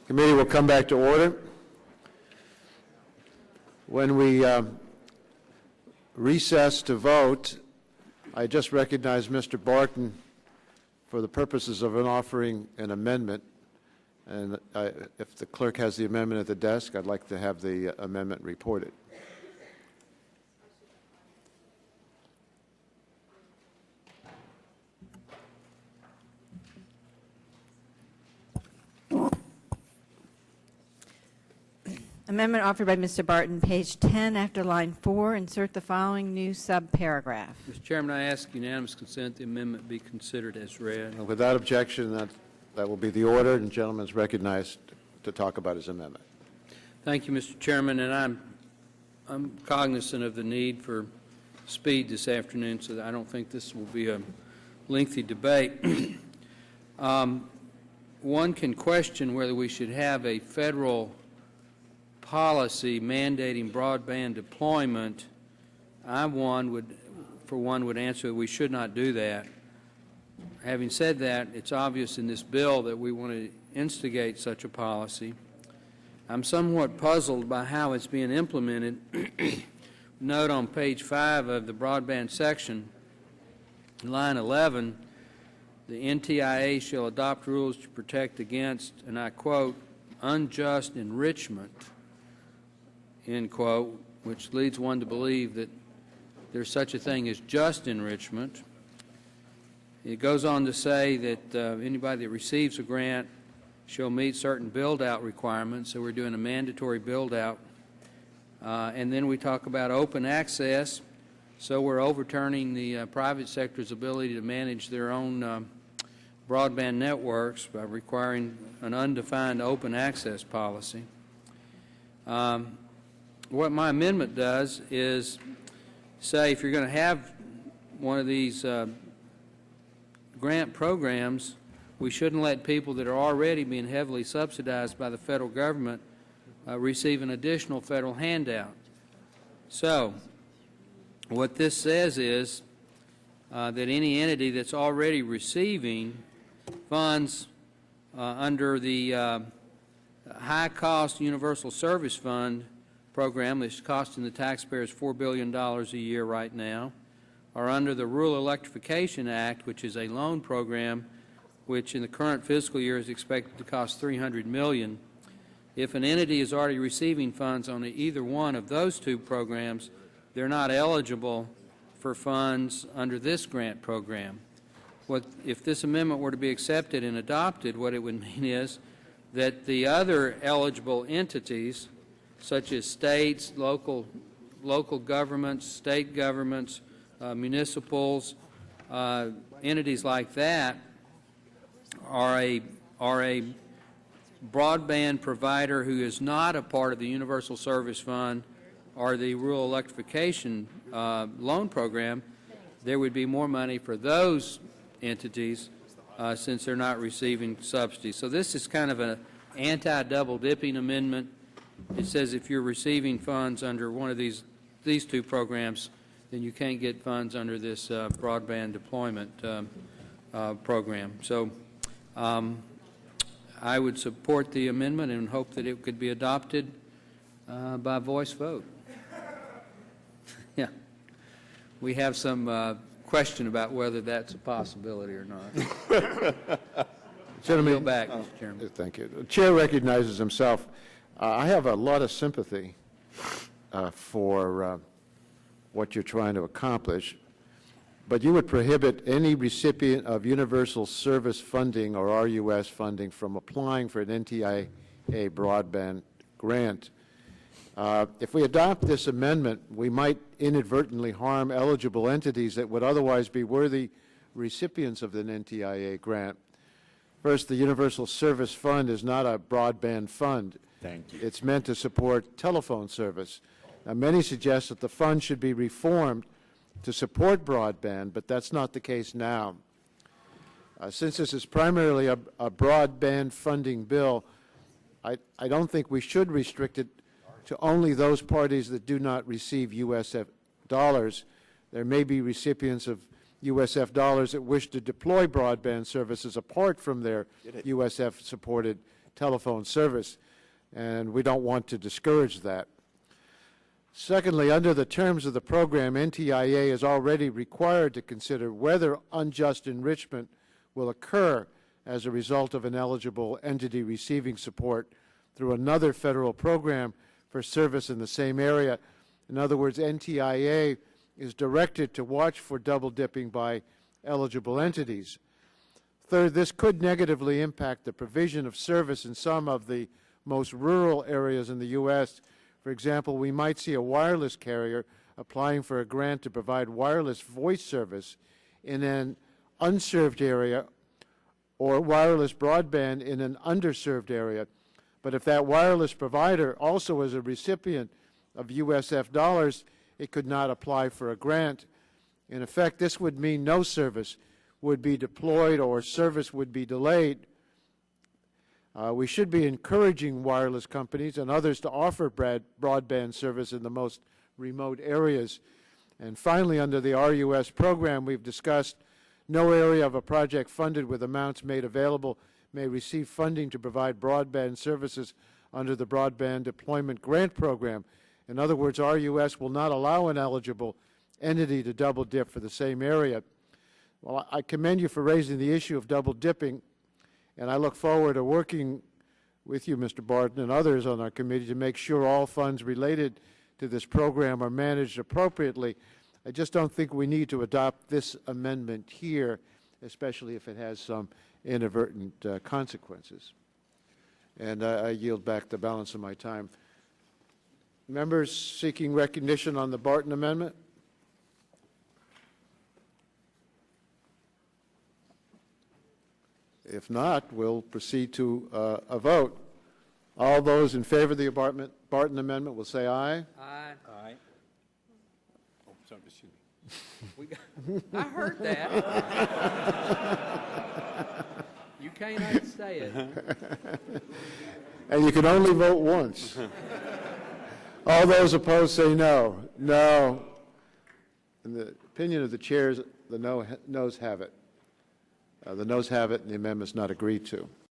Committee will come back to order. When we recess to vote, I just recognize Mr. Barton for the purposes of offering an amendment. And if the clerk has the amendment at the desk, I'd like to have the amendment reported. Amendment offered by Mr. Barton, page 10, after line 4, insert the following new subparagraph. Mr. Chairman, I ask unanimous consent the amendment be considered as read. Without objection, that will be the order, and the gentleman is recognized to talk about his amendment. Thank you, Mr. Chairman, and I'm cognizant of the need for speed this afternoon, so that I don't think this will be a lengthy debate. One can question whether we should have a federal policy mandating broadband deployment. For one would answer that we should not do that. Having said that, it's obvious in this bill that we want to instigate such a policy. I'm somewhat puzzled by how it's being implemented. Note on page 5 of the broadband section, line 11, the NTIA shall adopt rules to protect against, and I quote, unjust enrichment, end quote, which leads one to believe that there's such a thing as just enrichment. It goes on to say that anybody that receives a grant shall meet certain build-out requirements, so we're doing a mandatory build-out. And then we talk about open access, so we're overturning the private sector's ability to manage their own broadband networks by requiring an undefined open access policy. What my amendment does is say if you're going to have one of these grant programs, we shouldn't let people that are already being heavily subsidized by the federal government receive an additional federal handout. So what this says is that any entity that's already receiving funds under the high-cost Universal Service Fund program that's costing the taxpayers $4 billion a year right now, or under the Rural Electrification Act, which is a loan program which in the current fiscal year is expected to cost $300 million. If an entity is already receiving funds on either one of those two programs, they're not eligible for funds under this grant program. If this amendment were to be accepted and adopted, what it would mean is that the other eligible entities, such as states, local governments, state governments, municipals, entities like that, are a broadband provider who is not a part of the Universal Service Fund or the Rural Electrification Loan Program. There would be more money for those entities since they're not receiving subsidies. So this is kind of an anti-double dipping amendment. It says if you're receiving funds under one of these two programs, then you can't get funds under this broadband deployment program. So I would support the amendment and hope that it could be adopted by voice vote. Yeah. We have some question about whether that's a possibility or not. Gentlemen, back, Mr. Chairman. Thank you. The chair recognizes himself. I have a lot of sympathy for what you're trying to accomplish, but you would prohibit any recipient of universal service funding or RUS funding from applying for an NTIA broadband grant. If we adopt this amendment, we might inadvertently harm eligible entities that would otherwise be worthy recipients of an NTIA grant. First, the Universal Service Fund is not a broadband fund. Thank you. It's meant to support telephone service. Now, many suggest that the fund should be reformed to support broadband, but that's not the case now. Since this is primarily a broadband funding bill, I don't think we should restrict it to only those parties that do not receive USF dollars. There may be recipients of USF dollars that wish to deploy broadband services apart from their USF-supported telephone service, and we don't want to discourage that. Secondly, under the terms of the program, NTIA is already required to consider whether unjust enrichment will occur as a result of an eligible entity receiving support through another federal program for service in the same area. In other words, NTIA is directed to watch for double dipping by eligible entities. Third, this could negatively impact the provision of service in some of the most rural areas in the U.S. For example, we might see a wireless carrier applying for a grant to provide wireless voice service in an unserved area or wireless broadband in an underserved area. But if that wireless provider also is a recipient of USF dollars, it could not apply for a grant. In effect, this would mean no service would be deployed or service would be delayed. We should be encouraging wireless companies and others to offer broadband service in the most remote areas. And finally, under the RUS program we've discussed, no area of a project funded with amounts made available may receive funding to provide broadband services under the Broadband Deployment Grant Program. In other words, RUS will not allow an eligible entity to double dip for the same area. Well, I commend you for raising the issue of double dipping, and I look forward to working with you, Mr. Barton, and others on our committee to make sure all funds related to this program are managed appropriately. I just don't think we need to adopt this amendment here, especially if it has some inadvertent consequences. And I yield back the balance of my time. Members seeking recognition on the Barton Amendment? If not, we'll proceed to a vote. All those in favor of the Barton Amendment will say aye. Aye. Aye. Oh, sorry, excuse me. I heard that. You can't unsay it. And you can only vote once. All those opposed say no. No. In the opinion of the chairs, the noes have it. The noes have it, and the amendment is not agreed to.